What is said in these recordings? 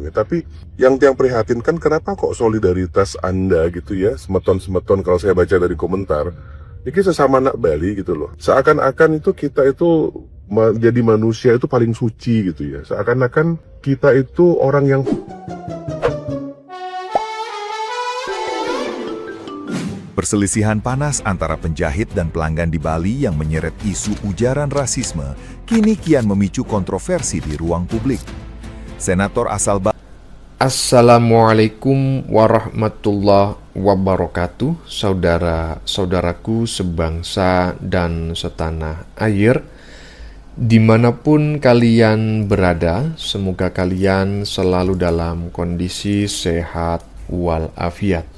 gitu ya. Tapi yang prihatin kan kenapa kok solidaritas Anda gitu ya, semeton-semeton kalau saya baca dari komentar, ini sesama anak Bali gitu loh. Seakan-akan itu kita itu jadi manusia itu paling suci gitu ya. Seakan-akan kita itu orang yang Perselisihan panas antara penjahit dan pelanggan di Bali yang menyeret isu ujaran rasisme kini kian memicu kontroversi di ruang publik. Senator asal Bali Assalamualaikum warahmatullahi wabarakatuh, saudara-saudaraku sebangsa dan setanah air. Dimanapun kalian berada, semoga kalian selalu dalam kondisi sehat walafiat.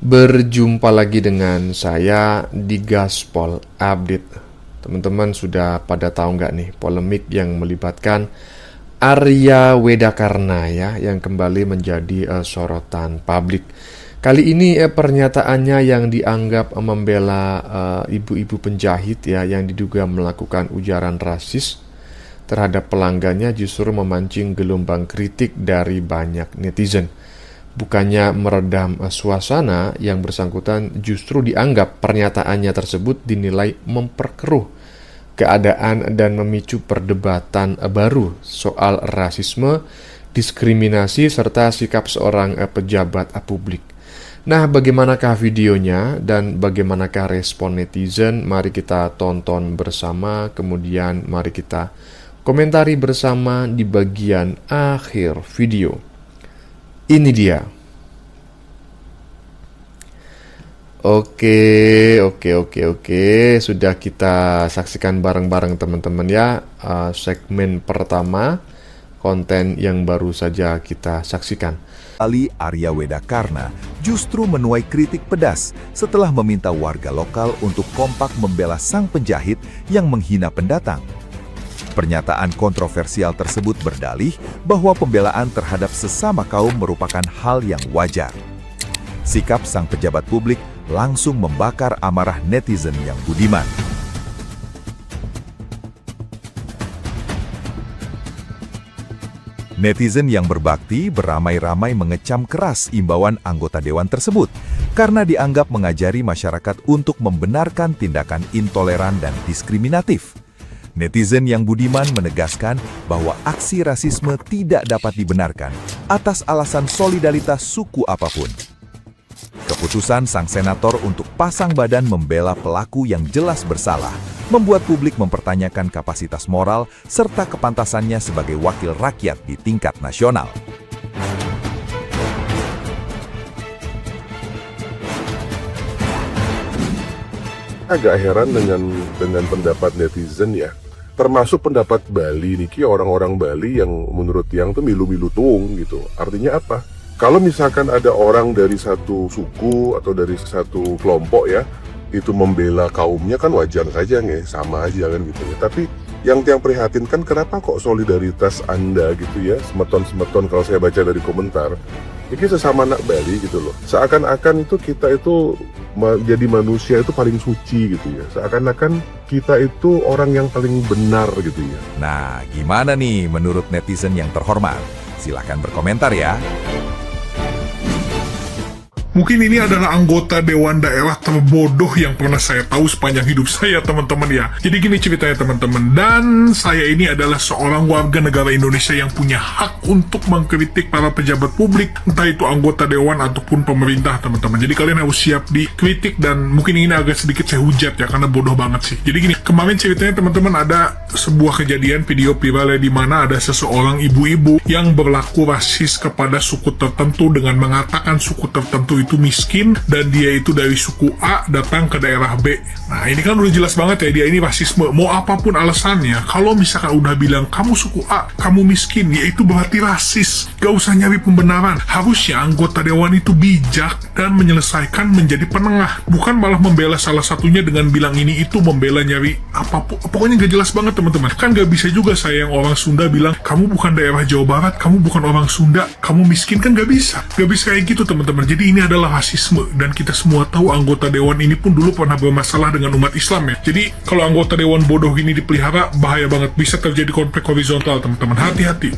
Berjumpa lagi dengan saya di Gaspol Update. Teman-teman sudah pada tahu nggak nih polemik yang melibatkan Arya Wedakarna ya, yang kembali menjadi sorotan publik. Kali ini pernyataannya yang dianggap membela ibu-ibu penjahit ya, yang diduga melakukan ujaran rasis terhadap pelanggannya justru memancing gelombang kritik dari banyak netizen. Bukannya meredam suasana, yang bersangkutan justru dianggap pernyataannya tersebut dinilai memperkeruh keadaan dan memicu perdebatan baru soal rasisme, diskriminasi, serta sikap seorang pejabat publik. Nah, bagaimanakah videonya dan bagaimanakah respon netizen? Mari kita tonton bersama, kemudian mari kita komentari bersama di bagian akhir video. Ini dia. Oke. Sudah kita saksikan bareng-bareng teman-teman ya. Segmen pertama, konten yang baru saja kita saksikan. Arya Wedakarna justru menuai kritik pedas setelah meminta warga lokal untuk kompak membela sang penjahit yang menghina pendatang. Pernyataan kontroversial tersebut berdalih bahwa pembelaan terhadap sesama kaum merupakan hal yang wajar. Sikap sang pejabat publik langsung membakar amarah netizen yang budiman. Netizen yang berbakti beramai-ramai mengecam keras imbauan anggota dewan tersebut karena dianggap mengajari masyarakat untuk membenarkan tindakan intoleran dan diskriminatif. Netizen yang budiman menegaskan bahwa aksi rasisme tidak dapat dibenarkan atas alasan solidaritas suku apapun. Keputusan sang senator untuk pasang badan membela pelaku yang jelas bersalah membuat publik mempertanyakan kapasitas moral serta kepantasannya sebagai wakil rakyat di tingkat nasional. agak heran dengan pendapat netizen ya. Termasuk pendapat Bali niki, orang-orang Bali yang menurut yang tuh milu-milu tuung gitu. Artinya apa? Kalau misalkan ada orang dari satu suku atau dari satu kelompok ya, itu membela kaumnya kan wajar saja nih, sama aja kan gitu ya. Tapi yang prihatin kan kenapa kok solidaritas Anda gitu ya, semeton-semeton kalau saya baca dari komentar, ini sesama anak Bali gitu loh. Seakan-akan itu kita itu jadi manusia itu paling suci gitu ya. Seakan-akan kita itu orang yang paling benar gitu ya. Nah, gimana nih menurut netizen yang terhormat? Silahkan berkomentar ya. Mungkin ini adalah anggota dewan daerah terbodoh yang pernah saya tahu sepanjang hidup saya, teman-teman ya. Jadi gini ceritanya, teman-teman. Dan saya ini adalah seorang warga negara Indonesia yang punya hak untuk mengkritik para pejabat publik, entah itu anggota dewan ataupun pemerintah, teman-teman. Jadi kalian harus siap dikritik, dan mungkin ini agak sedikit saya hujat ya, karena bodoh banget sih. Jadi gini, kemarin ceritanya teman-teman, ada sebuah kejadian video viral di mana ada seseorang ibu-ibu yang berlaku rasis kepada suku tertentu dengan mengatakan suku tertentu itu miskin dan dia itu dari suku A datang ke daerah B. Nah, ini kan udah jelas banget ya, dia ini rasisme. Mau apapun alasannya, kalau misalkan udah bilang kamu suku A, kamu miskin, ya itu berarti rasis. Gak usah nyari pembenaran. Harusnya anggota dewan itu bijak dan menyelesaikan menjadi penengah, bukan malah membela salah satunya dengan bilang ini itu, membela nyari apapun. Pokoknya gak jelas banget, teman-teman. Kan gak bisa juga saya yang orang Sunda bilang kamu bukan daerah Jawa Barat, kamu bukan orang Sunda, kamu miskin. Kan gak bisa kayak gitu, teman-teman. Jadi ini adalah rasisme, dan kita semua tahu anggota dewan ini pun dulu pernah bermasalah dengan umat Islam ya. Jadi kalau anggota dewan bodoh ini dipelihara, bahaya banget, bisa terjadi konflik horizontal, teman-teman. Hati-hati.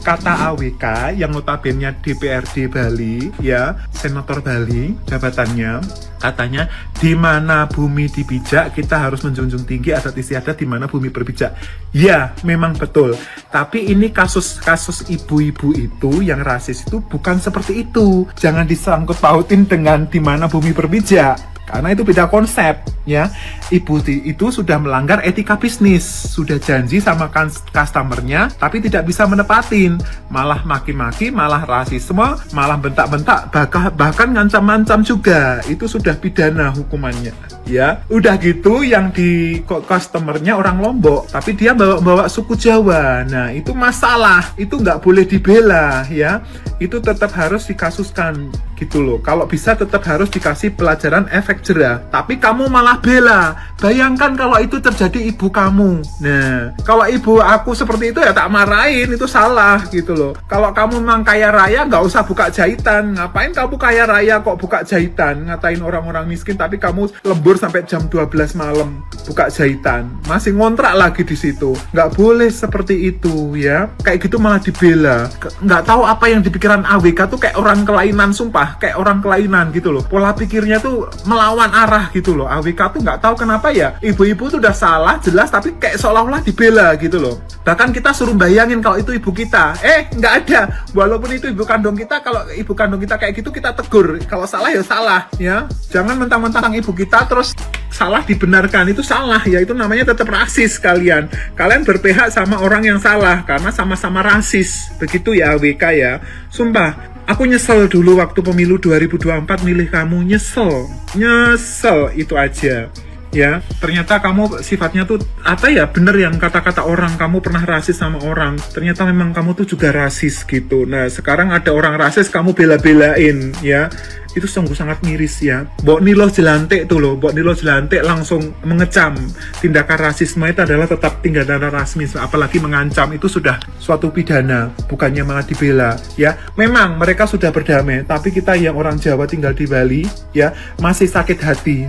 kata AWK yang notabene DPRD Bali ya, senator Bali jabatannya, katanya di mana bumi dipijak kita harus menjunjung tinggi adat istiadat di mana bumi berpijak. Ya, memang betul. Tapi ini kasus ibu-ibu itu yang rasis itu bukan seperti itu. Jangan disangkut pautin dengan di mana bumi berpijak. Karena itu beda konsep ya. Ibu itu sudah melanggar etika bisnis, sudah janji sama customernya tapi tidak bisa menepatin, malah maki-maki, malah rasisme, malah bentak-bentak, bahkan ngancam-ngancam juga. Itu sudah pidana hukumannya ya. Udah gitu yang di customernya orang Lombok tapi dia bawa suku Jawa. Nah itu masalah, itu nggak boleh dibela ya. Itu tetap harus dikasuskan gitu loh. Kalau bisa tetap harus dikasih pelajaran efek jerah. Tapi kamu malah bela. Bayangkan kalau itu terjadi ibu kamu. Nah, kalau ibu aku seperti itu ya tak marahin, itu salah gitu loh. Kalau kamu memang kaya raya nggak usah buka jahitan. Ngapain kamu kaya raya kok buka jahitan? Ngatain orang-orang miskin tapi kamu lembur sampai jam 12 malam buka jahitan. Masih ngontrak lagi di situ. Nggak boleh seperti itu ya. Kayak gitu malah dibela. Nggak tahu apa yang dipikiran AWK tuh, kayak orang kelainan, sumpah. Kayak orang kelainan gitu loh. Pola pikirnya tuh melawan arah gitu loh. AWK tuh nggak tahu kenapa ya. Ibu-ibu tuh udah salah jelas tapi kayak seolah-olah dibela gitu loh. Bahkan kita suruh bayangin kalau itu ibu kita. Nggak ada. Walaupun itu ibu kandung kita, kalau ibu kandung kita kayak gitu kita tegur. Kalau salah ya salah ya. Jangan mentang-mentang ibu kita terus salah dibenarkan. Itu salah ya. Itu namanya tetap rasis kalian. Kalian berpihak sama orang yang salah karena sama-sama rasis. Begitu ya AWK ya. Sumpah. Aku nyesel dulu waktu pemilu 2024 milih kamu, nyesel itu aja ya. Ternyata kamu sifatnya tuh apa ya, bener yang kata-kata orang, kamu pernah rasis sama orang, ternyata memang kamu tuh juga rasis gitu. Nah sekarang ada orang rasis kamu bela-belain ya. Itu sungguh sangat miris ya. Mbok Nilo Jelantik tuh loh, Mbok Nilo Jelantik langsung mengecam tindakan rasisme itu adalah tetap tindakan rasisme, apalagi mengancam, itu sudah suatu pidana, bukannya malah dibela ya. Memang mereka sudah berdamai, tapi kita yang orang Jawa tinggal di Bali ya masih sakit hati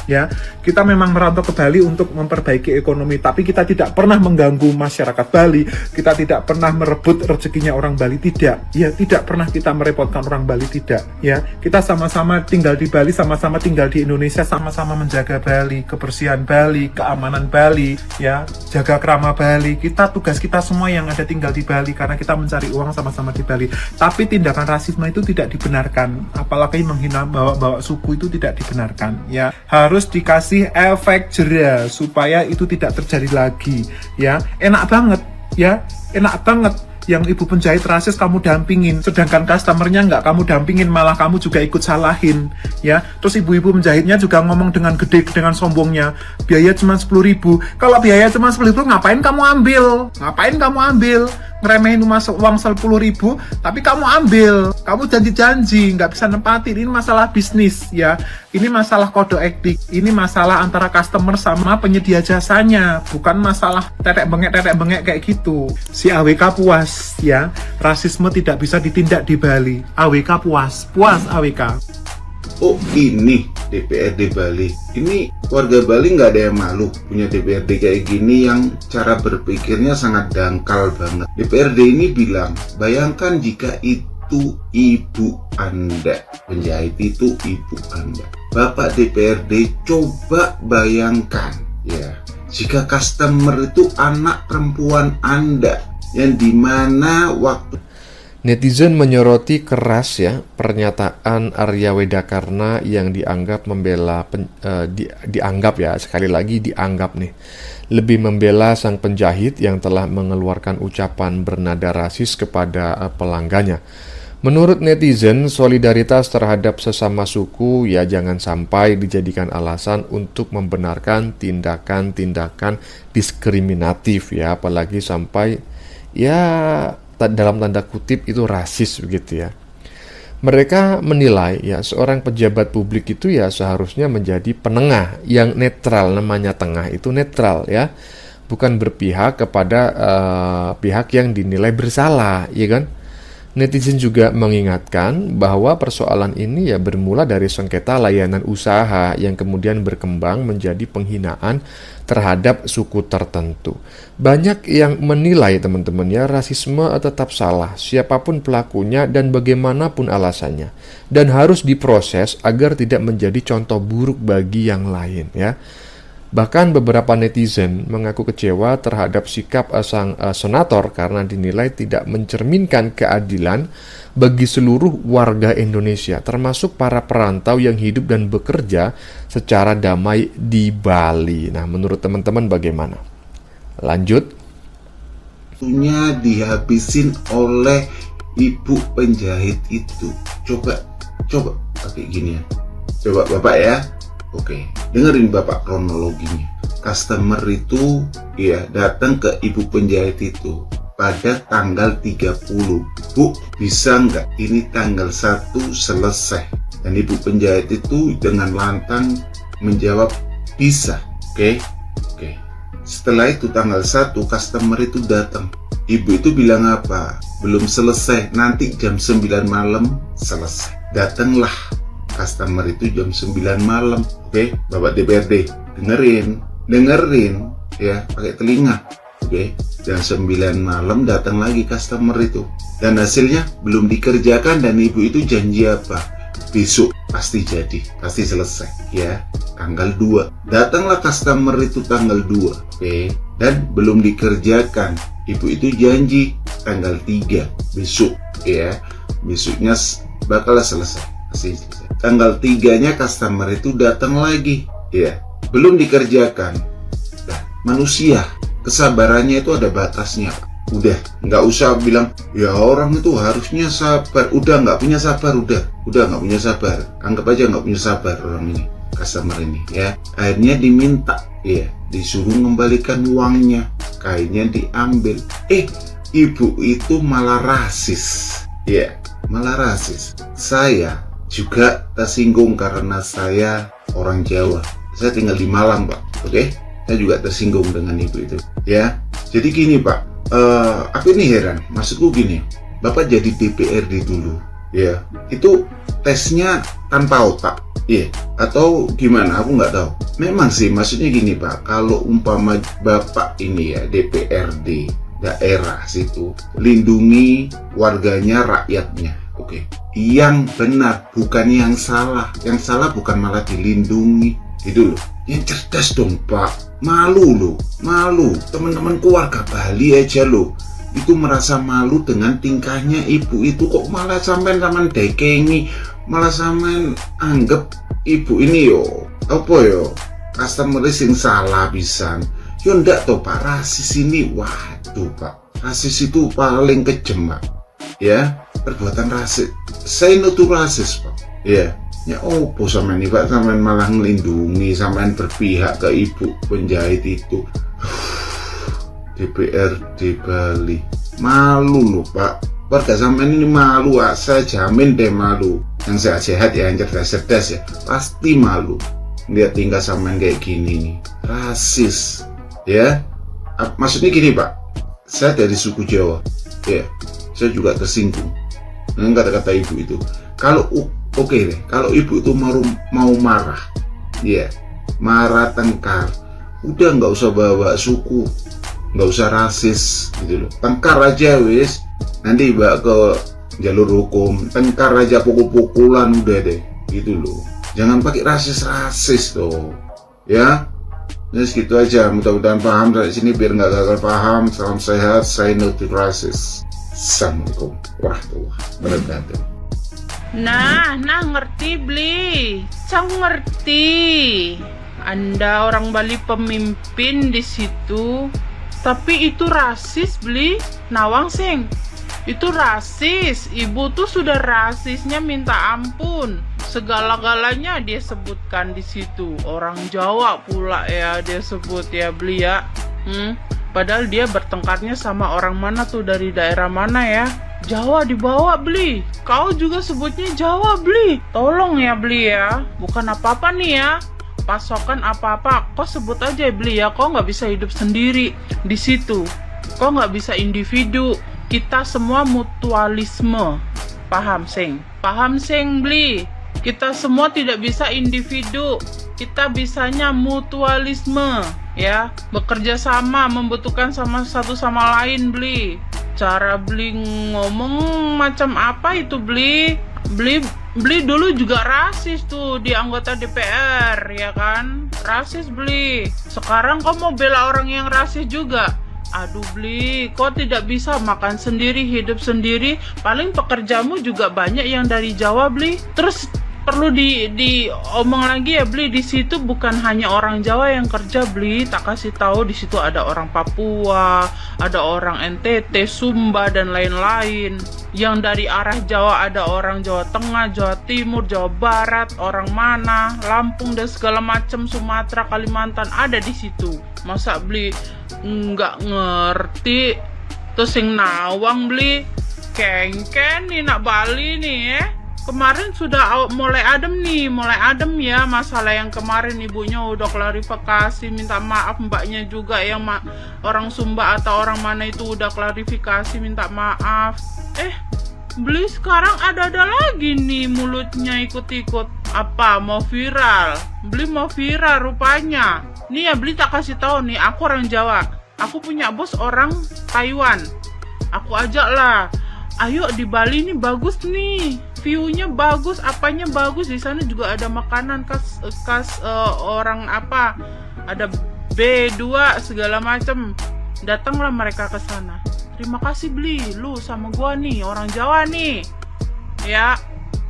ya. Kita memang merantau ke Bali untuk memperbaiki ekonomi, tapi kita tidak pernah mengganggu masyarakat Bali, kita tidak pernah merebut rezekinya orang Bali, tidak ya, tidak pernah kita merepotkan orang Bali, tidak ya. Kita sama-sama tinggal di Bali, sama-sama tinggal di Indonesia, sama-sama menjaga Bali, kebersihan Bali, keamanan Bali ya, jaga kerama Bali. Tugas kita semua yang ada tinggal di Bali, karena kita mencari uang sama-sama di Bali. Tapi tindakan rasisme itu tidak dibenarkan, apalagi menghina bawa suku itu tidak dibenarkan ya. Harus dikasih efek jerah supaya itu tidak terjadi lagi ya. Enak banget ya, enak banget yang ibu penjahit rasis kamu dampingin, sedangkan customernya nggak kamu dampingin, malah kamu juga ikut salahin ya. Terus ibu-ibu penjahitnya juga ngomong dengan gede, dengan sombongnya, biaya cuma 10.000. Kalau biaya cuma 10.000 ngapain kamu ambil? Ngeremehin uang 10.000 tapi kamu ambil, kamu janji nggak bisa nempatin. Ini masalah bisnis ya, ini masalah kode etik, ini masalah antara customer sama penyedia jasanya, bukan masalah tetek bengek kayak gitu. Si AWK puas ya, rasisme tidak bisa ditindak di Bali. AWK puas AWK. Oh ini DPRD Bali, ini warga Bali nggak ada yang malu punya DPRD kayak gini yang cara berpikirnya sangat dangkal banget. DPRD ini bilang, bayangkan jika itu ibu Anda, penjahit itu ibu Anda. Bapak DPRD, coba bayangkan ya, jika customer itu anak perempuan Anda, yang dimana waktu Netizen menyoroti keras ya pernyataan Arya Wedakarna yang dianggap dianggap ya, sekali lagi dianggap nih, lebih membela sang penjahit yang telah mengeluarkan ucapan bernada rasis kepada pelanggannya. Menurut netizen, solidaritas terhadap sesama suku ya jangan sampai dijadikan alasan untuk membenarkan tindakan-tindakan diskriminatif ya, apalagi sampai ya dalam tanda kutip itu rasis begitu ya. Mereka menilai ya seorang pejabat publik itu ya seharusnya menjadi penengah yang netral, namanya tengah itu netral ya, bukan berpihak kepada pihak yang dinilai bersalah, ya kan? Netizen juga mengingatkan bahwa persoalan ini ya bermula dari sengketa layanan usaha yang kemudian berkembang menjadi penghinaan terhadap suku tertentu. Banyak yang menilai teman-teman ya, rasisme tetap salah siapapun pelakunya dan bagaimanapun alasannya, dan harus diproses agar tidak menjadi contoh buruk bagi yang lain ya. Bahkan beberapa netizen mengaku kecewa terhadap sikap sang senator karena dinilai tidak mencerminkan keadilan bagi seluruh warga Indonesia, termasuk para perantau yang hidup dan bekerja secara damai di Bali. Nah, menurut teman-teman bagaimana? Lanjut. Waktunya dihabisin oleh ibu penjahit itu. Coba pakai gini ya. Coba Bapak ya. Oke, dengerin Bapak kronologinya. Customer itu ya datang ke ibu penjahit itu pada tanggal 30. Bu, bisa nggak ini tanggal 1 selesai? Dan ibu penjahit itu dengan lantang menjawab bisa. Oke. Setelah itu tanggal 1 customer itu datang. Ibu itu bilang apa? Belum selesai, nanti jam 9 malam selesai. Datanglah customer itu jam 9 malam. Oke, Bapak DPRD, dengerin ya, pakai telinga. Oke, jam 9 malam datang lagi customer itu. Dan hasilnya belum dikerjakan dan ibu itu janji apa? Besok pasti jadi, pasti selesai ya. Tanggal 2. Datanglah customer itu tanggal 2. Oke, dan belum dikerjakan. Ibu itu janji tanggal 3 besok ya. Besoknya bakal selesai. Tanggal 3-nya customer itu datang lagi ya, belum dikerjakan. Nah, manusia kesabarannya itu ada batasnya. Udah nggak usah bilang ya orang itu harusnya sabar. Udah nggak punya sabar, udah nggak punya sabar. Anggap aja nggak punya sabar orang ini, customer ini ya. Akhirnya diminta ya, disuruh mengembalikan uangnya, kainnya diambil. Ibu itu malah rasis ya, malah rasis. Saya juga tersinggung karena saya orang Jawa. Saya tinggal di Malang, Pak. Oke? Saya juga tersinggung dengan ibu itu. Ya. Jadi gini, Pak. Aku ini heran. Maksudku gini. Bapak jadi DPRD dulu. Ya. Itu tesnya tanpa otak. Iya. Atau gimana? Aku nggak tahu. Memang sih, maksudnya gini, Pak. Kalau umpama Bapak ini ya DPRD daerah situ, lindungi warganya, rakyatnya. Oke. Yang benar, bukan yang salah. Yang salah bukan malah dilindungi. Itu loh. Yang cerdas dong, Pak. Malu loh. Malu. Teman-teman keluarga Bali aja loh. Itu merasa malu dengan tingkahnya ibu itu. Kok malah sampean dekengi. Malah sampean anggap ibu ini yo. Apa yo? Customer sing salah pisan. Yo ndak toh, Pak. Rasis ini. Waduh, Pak. Rasis itu paling kejam, Pak. Ya. Perbuatan rasis. Saya nutup rasis, Pak. Ya, opo sampean nih, Pak, sampean malah melindungi, sampean berpihak ke ibu penjahit itu. DPRD Bali. Malu loh, Pak. Warga sampean ini malu, saya jamin deh malu. Yang sehat-sehat ya, yang cerdas-cerdas ya, pasti malu. Lihat tinggal sampean kayak gini nih. Rasis. Ya. Maksudnya gini, Pak. Saya dari suku Jawa. Ya. Saya juga tersinggung dengan kata-kata ibu itu. Kalau oke deh, kalau ibu itu mau marah, ya, marah tengkar, udah nggak usah bawa suku, nggak usah rasis gitu loh. Tengkar aja wis, nanti bawa ke jalur hukum. Tengkar aja, pukul-pukulan udah deh, gitu loh. Jangan pakai rasis tuh, ya. Jadi segitu aja. Mudah-mudahan paham dari sini biar nggak gagal paham. Salam sehat, saya no to rasis. Assalamualaikum warahmatullahi wabarakatuh. Nah, ngerti beli. Cang ngerti. Anda orang Bali pemimpin di situ. Tapi itu rasis beli. Nawang sing. Itu rasis. Ibu tuh sudah rasisnya minta ampun. Segala-galanya dia sebutkan di situ. Orang Jawa pula ya dia sebut ya beli ya. Padahal dia bertengkarnya sama orang mana tuh, dari daerah mana ya? Jawa dibawa beli. Kau juga sebutnya Jawa beli. Tolong ya beli ya. Bukan apa-apa nih ya. Pasokan apa-apa, kau sebut aja beli ya. Kau nggak bisa hidup sendiri di situ. Kau nggak bisa individu. kita semua mutualisme. Paham sing? Paham sing beli? Kita semua tidak bisa individu, kita bisanya mutualisme, ya, bekerja sama, membutuhkan sama satu sama lain beli. Cara beli ngomong macam apa itu beli dulu juga rasis tuh di anggota DPR, ya kan, rasis beli. Sekarang kau mau bela orang yang rasis juga? Aduh beli, kau tidak bisa makan sendiri, hidup sendiri. Paling pekerjamu juga banyak yang dari Jawa beli. Terus perlu diomong lagi ya beli, di situ bukan hanya orang Jawa yang kerja beli, tak kasih tahu di situ ada orang Papua, ada orang NTT, Sumba dan lain-lain. Yang dari arah Jawa ada orang Jawa Tengah, Jawa Timur, Jawa Barat, orang mana, Lampung dan segala macam, Sumatera, Kalimantan ada di situ. Masa beli nggak ngerti? Terus yang nawang beli kengken nih nak Bali nih ya. Kemarin sudah mulai adem ya masalah yang kemarin ibunya udah klarifikasi, minta maaf, mbaknya juga yang orang Sumba atau orang mana itu udah klarifikasi minta maaf. Beli sekarang ada lagi nih mulutnya ikut-ikut apa mau viral. Beli mau viral rupanya. Nih ya beli tak kasih tahu nih, aku orang Jawa. Aku punya bos orang Taiwan. Aku ajak lah. Ayo di Bali nih bagus nih, view-nya bagus, apanya bagus, di sana juga ada makanan khas orang apa, ada B2 segala macam. Datanglah mereka ke sana. Terima kasih beli, lu sama gua nih orang Jawa nih. Ya,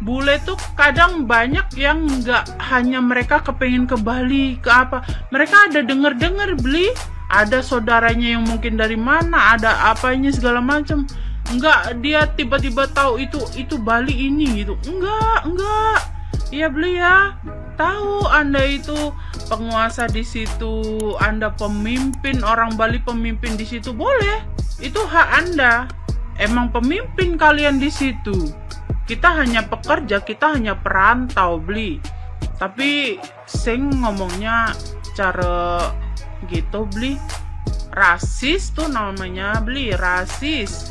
bule tuh kadang banyak yang nggak hanya mereka kepengen ke Bali, ke apa, mereka ada denger beli, ada saudaranya yang mungkin dari mana, ada apanya segala macam. Enggak, dia tiba-tiba tahu itu Bali ini gitu. Enggak. Iya beli ya. Tahu Anda itu penguasa di situ, Anda pemimpin, orang Bali pemimpin di situ, boleh. Itu hak Anda. Emang pemimpin kalian di situ. Kita hanya pekerja, kita hanya perantau beli. Tapi sing ngomongnya cara gitu beli. Rasis tuh namanya beli, rasis.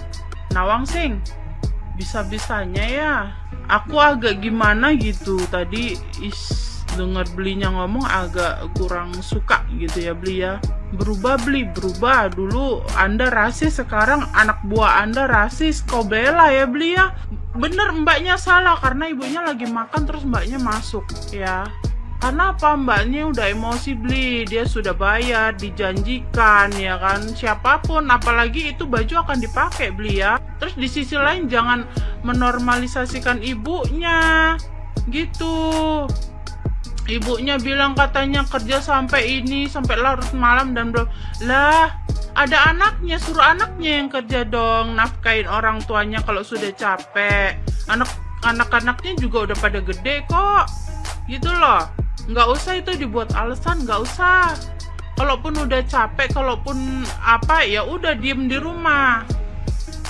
Nawang sing, bisa-bisanya ya. Aku agak gimana gitu tadi dengar belinya ngomong agak kurang suka gitu ya beli ya. Berubah dulu Anda rasis, sekarang anak buah Anda rasis, kau bela ya beli ya. Bener mbaknya salah karena ibunya lagi makan terus mbaknya masuk ya. Karena apa, mbaknya udah emosi beli, dia sudah bayar, dijanjikan ya kan, siapapun, apalagi itu baju akan dipakai beli ya. Terus di sisi lain jangan menormalisasikan ibunya gitu. Ibunya bilang katanya kerja sampai larut malam dan belum lah. Ada anaknya, suruh anaknya yang kerja dong, nafkain orang tuanya kalau sudah capek. Anak-anaknya juga udah pada gede kok, gitu loh. Nggak usah itu dibuat alasan, nggak usah. Kalaupun udah capek, kalaupun apa ya udah diem di rumah.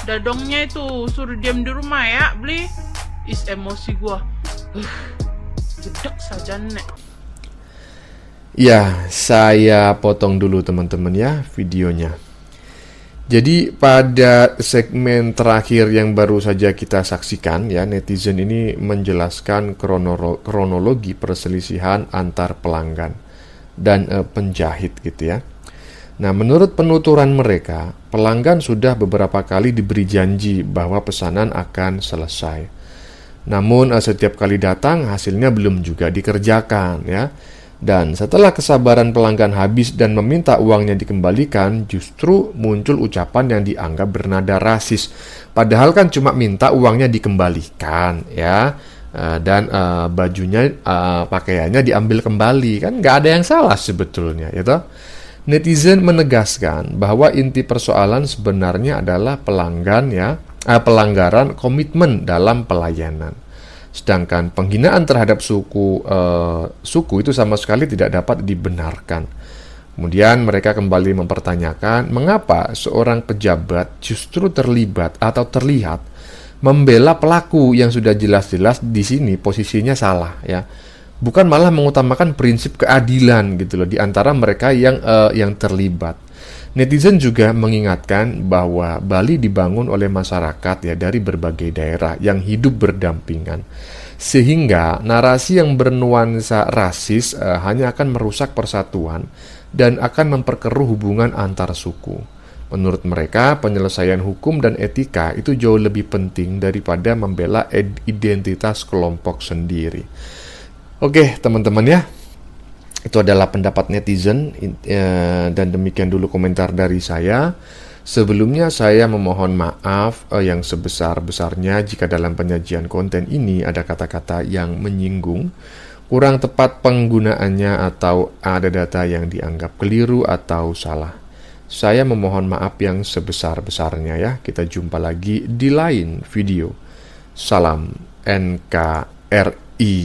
Dadongnya itu suruh diem di rumah ya, beli. Emosi gua. Gedek saja nek. Ya, saya potong dulu teman-teman ya videonya. Jadi pada segmen terakhir yang baru saja kita saksikan ya, netizen ini menjelaskan kronologi perselisihan antar pelanggan dan penjahit gitu ya. Nah, menurut penuturan mereka, pelanggan sudah beberapa kali diberi janji bahwa pesanan akan selesai. Namun setiap kali datang hasilnya belum juga dikerjakan ya. Dan setelah kesabaran pelanggan habis dan meminta uangnya dikembalikan, justru muncul ucapan yang dianggap bernada rasis. Padahal kan cuma minta uangnya dikembalikan ya, dan bajunya, pakaiannya diambil kembali, kan nggak ada yang salah sebetulnya, gitu. Netizen menegaskan bahwa inti persoalan sebenarnya adalah pelanggaran komitmen dalam pelayanan. Sedangkan penghinaan terhadap suku itu sama sekali tidak dapat dibenarkan. Kemudian mereka kembali mempertanyakan mengapa seorang pejabat justru terlibat atau terlihat membela pelaku yang sudah jelas-jelas di sini posisinya salah ya. Bukan malah mengutamakan prinsip keadilan gitu loh di antara mereka yang terlibat. Netizen juga mengingatkan bahwa Bali dibangun oleh masyarakat ya dari berbagai daerah yang hidup berdampingan. Sehingga narasi yang bernuansa rasis hanya akan merusak persatuan dan akan memperkeruh hubungan antar suku. Menurut mereka, penyelesaian hukum dan etika itu jauh lebih penting daripada membela identitas kelompok sendiri. Oke, teman-teman ya. Itu adalah pendapat netizen dan demikian dulu komentar dari saya. Sebelumnya saya memohon maaf yang sebesar-besarnya jika dalam penyajian konten ini ada kata-kata yang menyinggung, kurang tepat penggunaannya atau ada data yang dianggap keliru atau salah. Saya memohon maaf yang sebesar-besarnya ya. Kita jumpa lagi di lain video. Salam NKRI.